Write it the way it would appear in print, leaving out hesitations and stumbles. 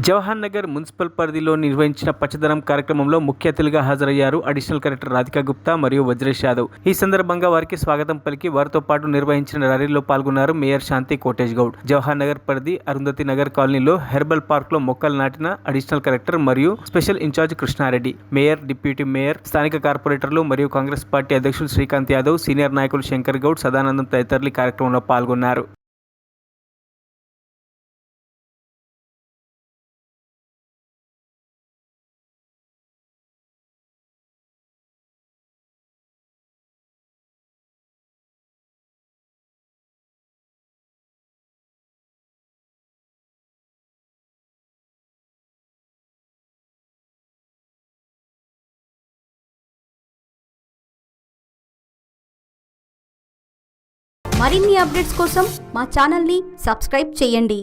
Jawahar Nagar municipal పరిధిలో నిర్వహించిన పచ్చదనం కార్యక్రమంలో ముఖ్య అతిథులుగా హాజరయ్యారు అడిషనల్ కలెక్టర్ రాధికా గుప్తా మరియు వజ్రేష్ యాదవ్. ఈ సందర్భంగా వారికి స్వాగతం పలికి వారితో పాటు నిర్వహించిన ర్యాలీలో పాల్గొన్నారు మేయర్ శాంతి కోటేజ్ గౌడ్. జవహర్ నగర్ పరిధి అరుంధతి నగర్ కాలనీలో హెర్బల్ పార్క్ లో మొక్కలు నాటిన అడిషనల్ కలెక్టర్ మరియు special incharge Krishna Reddy, mayor, deputy mayor, స్థానిక కార్పొరేటర్లు మరియు కాంగ్రెస్ పార్టీ అధ్యక్షులు శ్రీకాంత్ యాదవ్, సీనియర్ నాయకులు శంకర్ గౌడ్, సదానందం తదితరులు కార్యక్రమంలో పాల్గొన్నారు. మరిన్ని అప్డేట్స్ కోసం మా ఛానల్ని సబ్స్క్రైబ్ చేయండి.